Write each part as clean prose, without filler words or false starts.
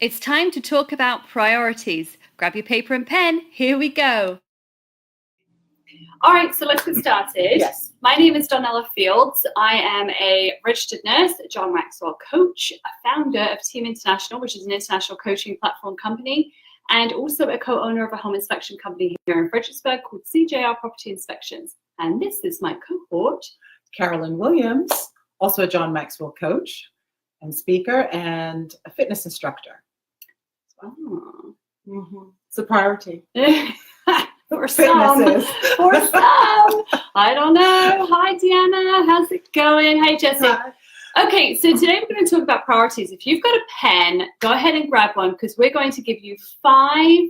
It's time to talk about priorities. Grab your paper and pen. Here we go. All right, so let's get started. Yes. My name is Donella Fields. I am a registered nurse, a John Maxwell coach, a founder of Team International, which is an international coaching platform company, and also a co-owner of a home inspection company here in Fredericksburg called CJR Property Inspections. And this is my cohort, Carolyn Williams, also a John Maxwell coach and speaker and a fitness instructor. Oh. It's a priority. For some. For some. I don't know. Hi, Deanna. How's it going? Hey, Jesse. Hi. Okay, so today we're going to talk about priorities. If you've got a pen, go ahead and grab one because we're going to give you five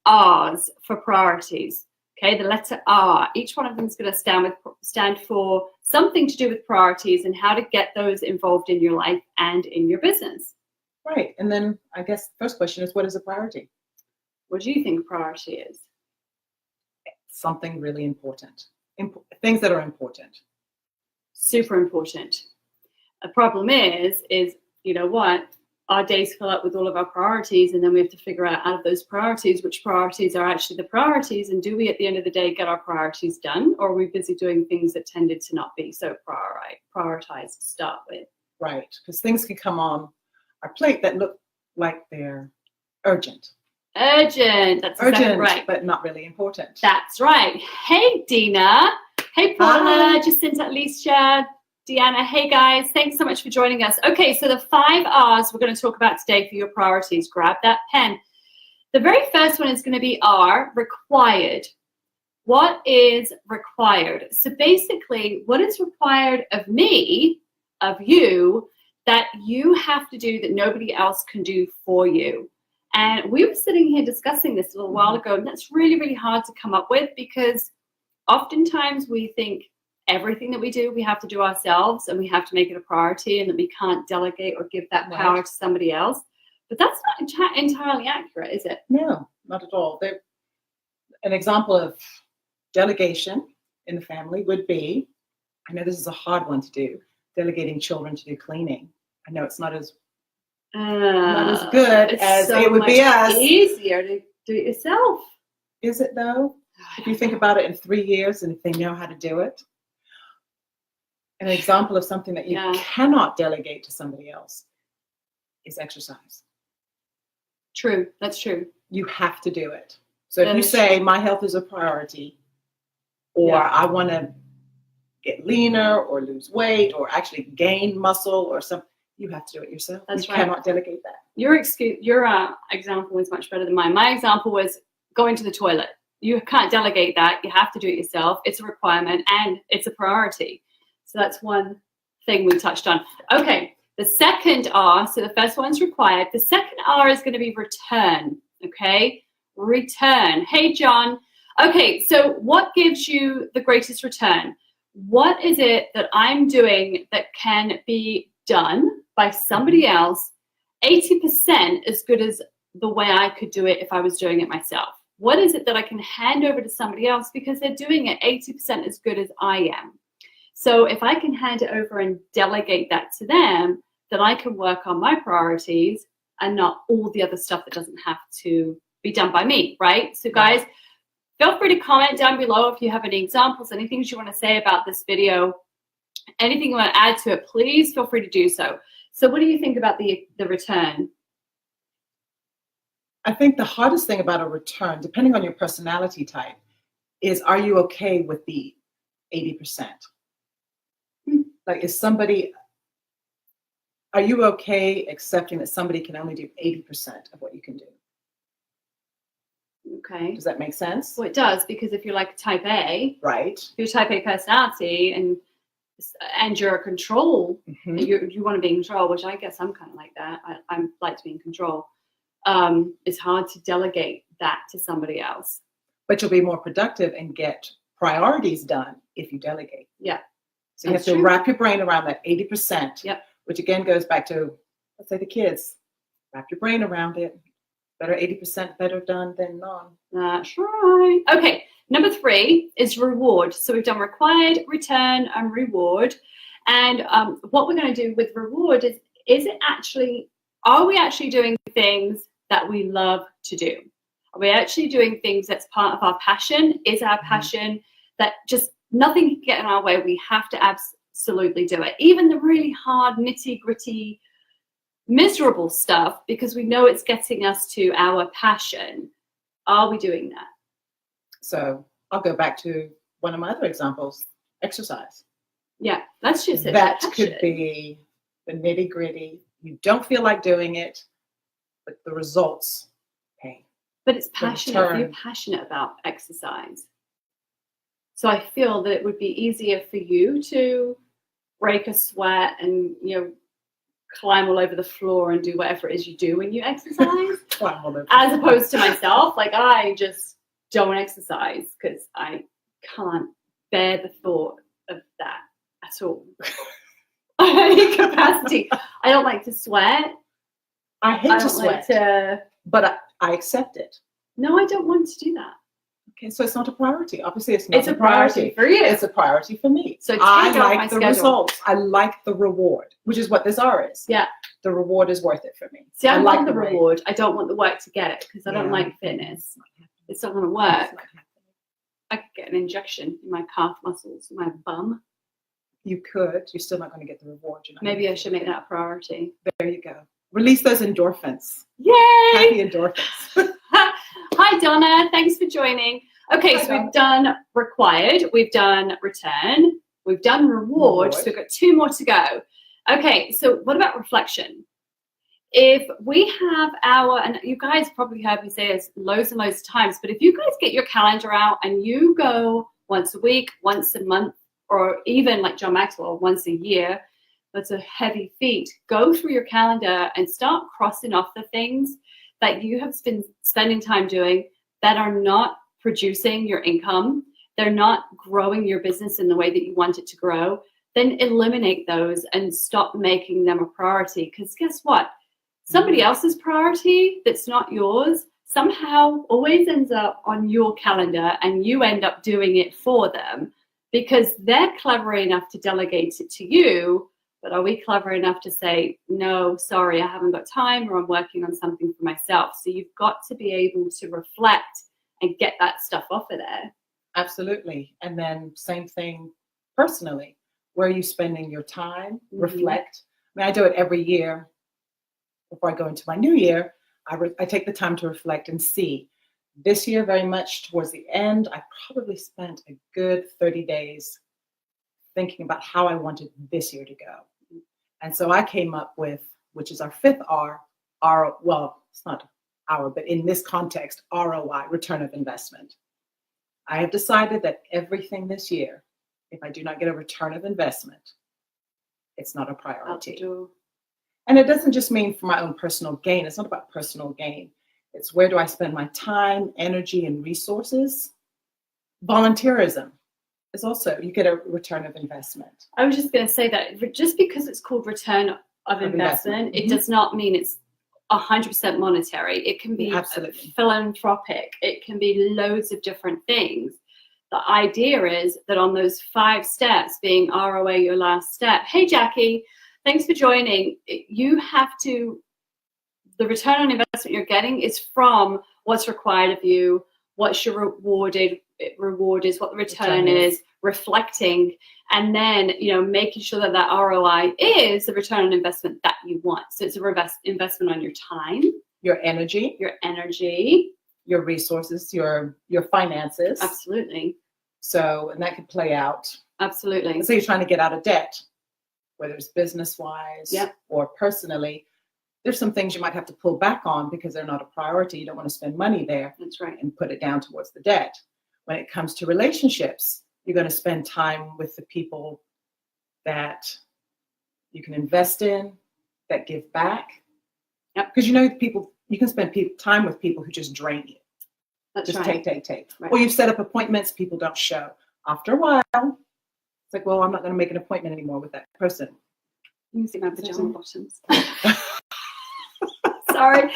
R's for priorities. Okay, the letter R. Each one of them is going to stand for something to do with priorities and how to get those involved in your life and in your business. Right. And then I guess the first question is, what is a priority? What do you think a priority is? Something really important. Things that are important. Super important. A problem is, you know what? Our days fill up with all of our priorities, and then we have to figure out of those priorities, which priorities are actually the priorities, and do we at the end of the day get our priorities done, or are we busy doing things that tended to not be so prioritized to start with? Right, because things can come on our plate that look like they're urgent. Urgent, that's urgent, exactly right. But not really important. That's right. Hey, Dina. Hey, Paula, Jacinta, Alicia, Deanna. Hey, guys. Thanks so much for joining us. Okay, so the 5 R's we're going to talk about today for your priorities. Grab that pen. The very first one is going to be R, required. What is required? So basically, what is required of me, of you, that you have to do that nobody else can do for you? And we were sitting here discussing this a little while ago, and that's really, really hard to come up with because oftentimes we think everything that we do, we have to do ourselves and we have to make it a priority and that we can't delegate or give that power to somebody else. But that's not entirely accurate, is it? No, not at all. An example of delegation in the family would be, I know this is a hard one to do, delegating children to do cleaning. I know it's not as good as it would be us. It's easier to do it yourself. Is it though? If you think about it in 3 years and if they know how to do it. An example of something that you cannot delegate to somebody else is exercise. True, that's true. You have to do it. So if you say my health is a priority, or I want to get leaner or lose weight or actually gain muscle or something, you have to do it yourself. That's right. You cannot delegate that. Your example was much better than mine. My example was going to the toilet. You can't delegate that. You have to do it yourself. It's a requirement and it's a priority. So that's one thing we touched on. Okay, the second R, so the first one's required. The second R is going to be return, okay? Return. Hey, John. Okay, so what gives you the greatest return? What is it that I'm doing that can be done by somebody else 80% as good as the way I could do it if I was doing it myself? What is it that I can hand over to somebody else because they're doing it 80% as good as I am? So if I can hand it over and delegate that to them, then I can work on my priorities and not all the other stuff that doesn't have to be done by me, right? So guys, feel free to comment down below if you have any examples, anything you want to say about this video, anything you want to add to it, please feel free to do so. So what do you think about the return? I think the hardest thing about a return, depending on your personality type, is are you okay with the 80%? Like, are you okay accepting that somebody can only do 80% of what you can do? Okay. Does that make sense? Well, it does, because if you're like type A, right? If you're type A personality and you're a control, you want to be in control, which I guess I'm kind of like that. I like to be in control. It's hard to delegate that to somebody else. But you'll be more productive and get priorities done if you delegate. Yeah. So you have to wrap your brain around that 80%. Yep. Which again goes back to, let's say, the kids. Wrap your brain around it. Better 80% better done than none. That's right. Okay. Number 3 is reward. So we've done required, return, and reward. And what we're going to do with reward is it actually are we actually doing things that we love to do? Are we actually doing things that's part of our passion? Is our passion that just nothing can get in our way? We have to absolutely do it. Even the really hard, nitty gritty, miserable stuff, because we know it's getting us to our passion. Are we doing that? So I'll go back to one of my other examples, exercise. Yeah, that's just it. That Passion. could be the nitty gritty. You don't feel like doing it, but the results pay. But it's passionate. If you're return. passionate about exercise. So I feel that it would be easier for you to break a sweat and, climb all over the floor and do whatever it is you do when you exercise, as opposed to myself. Like, I just don't exercise because I can't bear the thought of that at all. I have any capacity. I don't like to sweat. I hate to sweat, but I accept it. No, I don't want to do that. Okay, so it's not a priority. Obviously, it's not It's a priority for you. It's a priority for me. So I take out my like the schedule. results. I like the reward, which is what this R is. Yeah. The reward is worth it for me. See, I like want the rate. reward. I don't want the work to get it because I don't Yeah. like fitness. It's not going to It's work. not happening. I could get an injection in my calf muscles, my bum. You could. You're still not going to get the reward. You're not Maybe gonna I should make that a priority. There you go. Release those endorphins. Yay! Happy endorphins. Hi, Donna. Thanks for joining. Okay, Hi, so Donna. we've done required, we've done return, we've done reward, so we've got 2 more to go. Okay, so what about reflection? If we have and you guys probably heard me say this loads and loads of times, but if you guys get your calendar out and you go once a week, once a month, or even like John Maxwell, once a year, that's a heavy feat. Go through your calendar and start crossing off the things that you have been spending time doing that are not producing your income, they're not growing your business in the way that you want it to grow. Then eliminate those and stop making them a priority. Because guess what? Somebody else's priority that's not yours somehow always ends up on your calendar and you end up doing it for them because they're clever enough to delegate it to you. But are we clever enough to say, no, sorry, I haven't got time or I'm working on something for myself? So you've got to be able to reflect and get that stuff off of there. Absolutely. And then same thing personally. Where are you spending your time? Mhm. Reflect. I mean, I do it every year. Before I go into my new year, I take the time to reflect and see. This year, very much towards the end, I probably spent a good 30 days thinking about how I wanted this year to go. And so I came up with, which is our 5th R, well, it's not our, but in this context, ROI, return of investment. I have decided that everything this year, if I do not get a return of investment, it's not a Out the priority. door. And it doesn't just mean for my own personal gain. It's not about personal gain. It's where do I spend my time, energy, and resources? Volunteerism is also, you get a return of investment. I was just going to say that just because it's called return of investment, it Mhm. does not mean it's 100% monetary. It can be Absolutely. philanthropic. It can be loads of different things. The idea is that on those 5 steps, being ROA your last step. Hey, Jackie, thanks for joining. You have to, the return on investment you're getting is from what's required of you, what's your reward is, what the return is, reflecting, and then, making sure that that ROI is the return on investment that you want. So it's a investment on your time, Your energy, your your resources, your finances. absolutely, So, and that could play out. absolutely. Let's say you're trying to get out of debt, whether it's business-wise Yep. or personally. There's some things you might have to pull back on because they're not a priority. You don't want to spend money there That's right. and put it down towards the debt. When it comes to relationships, you're going to spend time with the people that you can invest in, that give back. Yep. Because people, you can spend time with people who just drain you. That's Just right. take. Right. Or you've set up appointments, people don't show. After a while, it's like, well, I'm not going to make an appointment anymore with that person. You can see my pajama bottoms. Sorry.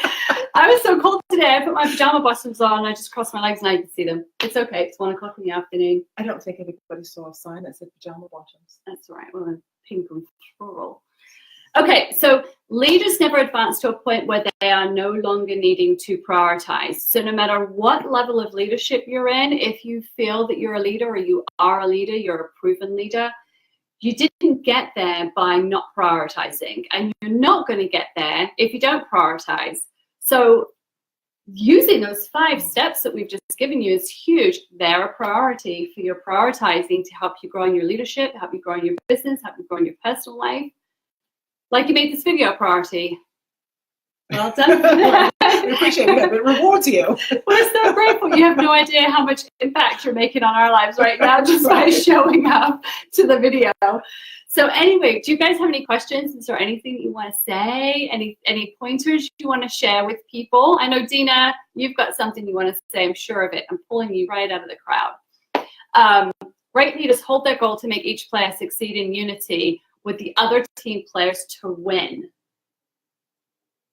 I was so cold today. I put my pajama bottoms on. I just crossed my legs and I can see them. It's okay. It's 1 o'clock in the afternoon. I don't think anybody saw a sign that said pajama bottoms. That's all right. Well, pink and floral. Okay, so leaders never advance to a point where they are no longer needing to prioritize. So no matter what level of leadership you're in, if you feel that you're a leader or you are a leader, you're a proven leader, you didn't get there by not prioritizing, and you're not going to get there if you don't prioritize. So using those 5 steps that we've just given you is huge. They're a priority for your prioritizing to help you grow in your leadership, help you grow in your business, help you grow in your personal life. Like you made this video a priority. Well done. We appreciate it. It rewards you. We're so grateful. You have no idea how much impact you're making on our lives right now just by showing up to the video. So anyway, do you guys have any questions? Is there anything you want to say? Any pointers you want to share with people? I know, Dina, you've got something you want to say. I'm sure of it. I'm pulling you right out of the crowd. Great leaders hold their goal to make each player succeed in unity with the other team players to win.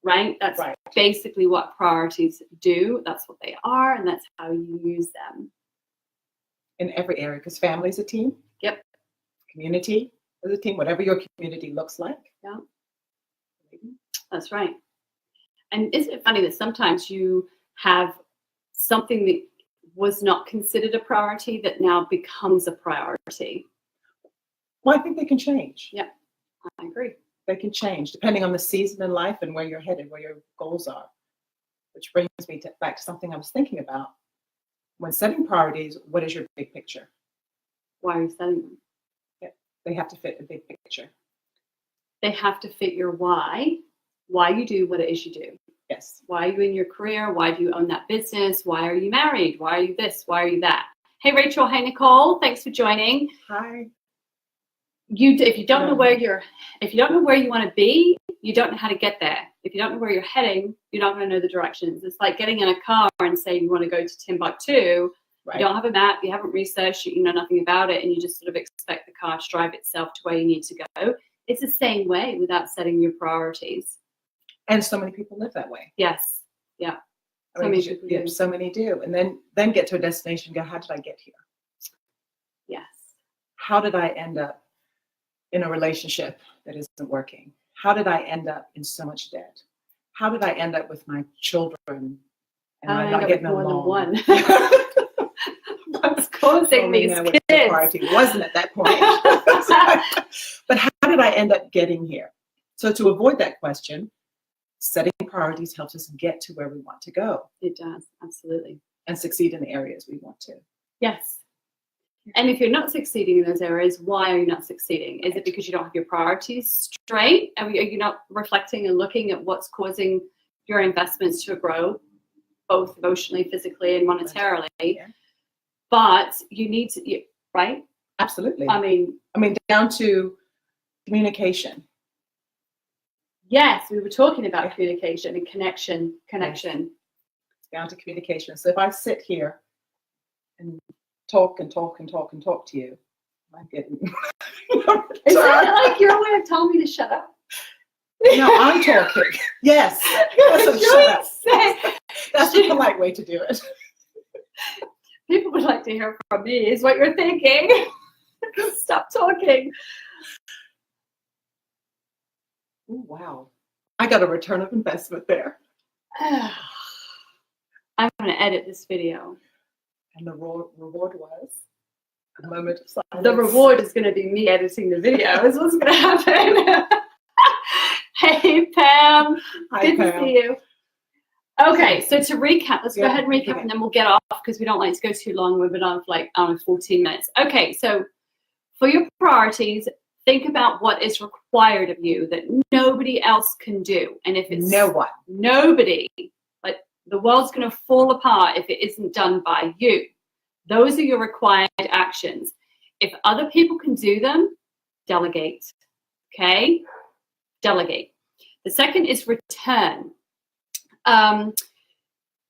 Right? That's right. Basically what priorities do. That's what they are, and that's how you use them. In every area, because family is a team. Yep. Community is a team, whatever your community looks like. Yeah. That's right. And isn't it funny that sometimes you have something that was not considered a priority that now becomes a priority? Well, I think they can change. Yeah, I agree. They can change depending on the season in life and where you're headed, where your goals are. Which brings me back to something I was thinking about. When setting priorities, what is your big picture? Why are you setting them? Yeah, they have to fit a big picture. They have to fit your why you do what it is you do. Yes. Why are you in your career? Why do you own that business? Why are you married? Why are you this? Why are you that? Hey, Rachel. Hey, Nicole. Thanks for joining. Hi. If you don't know where you want to be, you don't know how to get there. If you don't know where you're heading, you're not going to know the directions. It's like getting in a car and saying you want to go to Timbuktu. Right. You don't have a map, you haven't researched it, you know nothing about it, and you just sort of expect the car to drive itself to where you need to go. It's the same way without setting your priorities. And so many people live that way. Yes. Yeah. So many do. And then get to a destination and go, how did I get here? Yes. How did I end up in a relationship that isn't working? How did I end up in so much debt? How did I end up with my children and I'm not getting along? What's causing these kids? The priority wasn't at that point. But how did I end up getting here? So to avoid that question, setting priorities helps us get to where we want to go. It does, absolutely. And succeed in the areas we want to. Yes. And if you're not succeeding in those areas, why are you not succeeding? Is it because you don't have your priorities straight? Are you not reflecting and looking at what's causing your investments to grow, both emotionally, physically, and monetarily? Yeah. But you need to, right? Absolutely. I mean, down to communication. Yes, we were talking about communication and connection. Yes. Down to communication. So if I sit here and talk to you, I'm getting. Is that like your way of telling me to shut up? No, I'm talking. Yes. Shut up. That's the polite way to do it. People would like to hear from me, is what you're thinking. Stop talking. Oh, wow. I got a return of investment there. I'm going to edit this video. And the reward was a moment of silence. The reward is going to be me editing the video. Is what's going to happen. Hey, Pam. Hi, Good Pam. to see you. Okay, so to recap, let's go ahead and recap, and then we'll get off because we don't like to go too long. We've been on for like 14 minutes. Okay, so for your priorities, think about what is required of you that nobody else can do. And if it's nobody, like the world's going to fall apart if it isn't done by you. Those are your required actions. If other people can do them, delegate. Okay? Delegate. The second is return.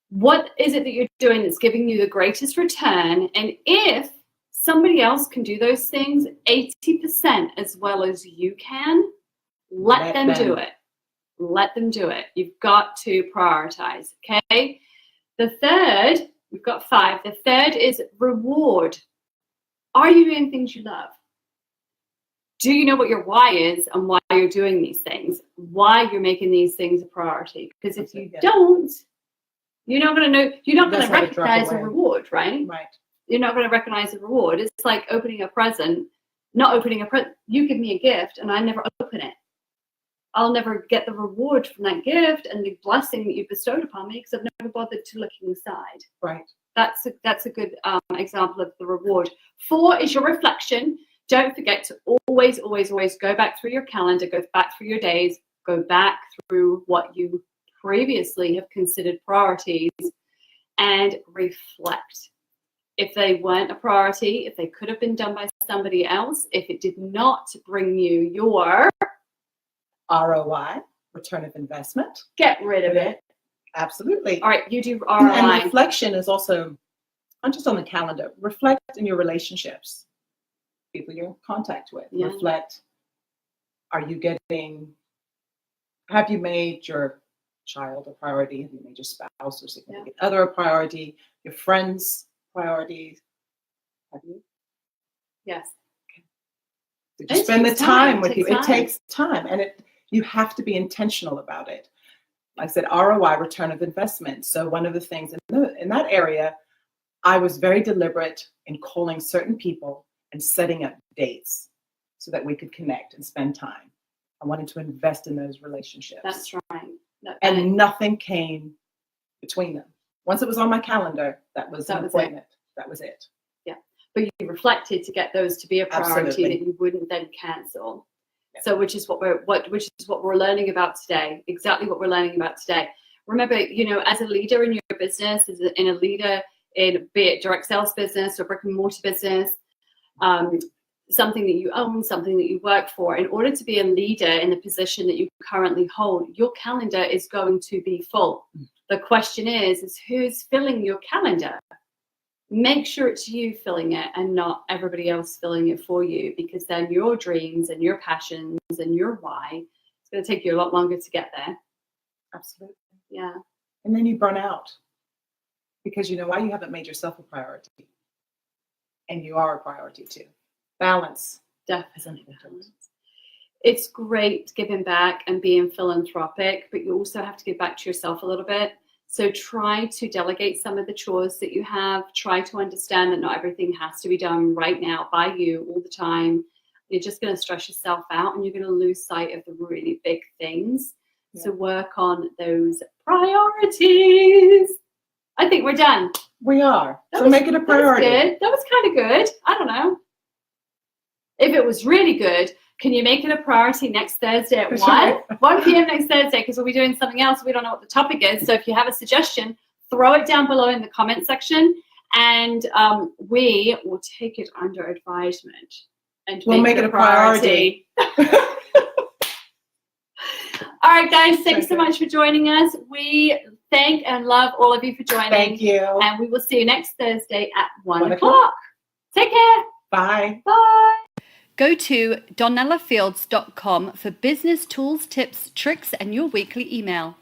What is it that you're doing that's giving you the greatest return? And if somebody else can do those things 80% as well as you can, let them do it. Let them do it. You've got to prioritize, okay? The third, we've got 5. The third is reward. Are you doing things you love? Do you know what your why is and why you're doing these things? Why you're making these things a priority? Because if you don't, you're not going to know. You're not going to recognize a reward, right? Right. You're not going to recognize a reward. It's like opening a present. Not opening a present. You give me a gift, and I never open it. I'll never get the reward from that gift and the blessing that you bestowed upon me because I've never bothered to look inside. Right. That's a good example of the reward. 4 is your reflection. Don't forget to always go back through your calendar, go back through your days, go back through what you previously have considered priorities and reflect. If they weren't a priority, if they could have been done by somebody else, if it did not bring you your ROI, return of investment, get rid of it. Absolutely. All right, you do ROI. And reflection is also not just on the calendar. Reflect in your relationships, people you're in contact with. Yeah. Reflect. Have you made your child a priority? Have you made your spouse or significant other a priority? Your friends priorities? Have you? Yes. Did you spend the time with you? It takes time, and you have to be intentional about it. I said ROI, return of investment. So one of the things in that area, I was very deliberate in calling certain people and setting up dates so that we could connect and spend time. I wanted to invest in those relationships. That's right. And nothing came between them. Once it was on my calendar, that was an appointment. That was it. Yeah. But you reflected to get those to be a priority that you wouldn't then cancel. Yeah. So which is what we're learning about today. Exactly what we're learning about today. Remember, as a leader in your business, be it direct sales business or brick and mortar business, something that you own, something that you work for, in order to be a leader in the position that you currently hold, your calendar is going to be full. The question is who's filling your calendar? Make sure it's you filling it and not everybody else filling it for you, because then your dreams and your passions and your why, it's going to take you a lot longer to get there. Absolutely. Yeah. And then you burn out because you know why? You haven't made yourself a priority. And you are a priority too. Balance. Definitely. It's great giving back and being philanthropic, but you also have to give back to yourself a little bit. So try to delegate some of the chores that you have. Try to understand that not everything has to be done right now by you all the time. You're just going to stress yourself out and you're going to lose sight of the really big things. Yeah. So work on those priorities. I think we're done. We are. So make it a priority. That was kind of good. I don't know. If it was really good, can you make it a priority next Thursday at 1 p.m. next Thursday? Because we'll be doing something else. We don't know what the topic is. So if you have a suggestion, throw it down below in the comment section. And we will take it under advisement. And we'll make it a priority. All right, guys. Thanks so much for joining us. We thank and love all of you for joining. Thank you. And we will see you next Thursday at 1 o'clock. Take care. Bye. Bye. Go to donellafields.com for business tools, tips, tricks, and your weekly email.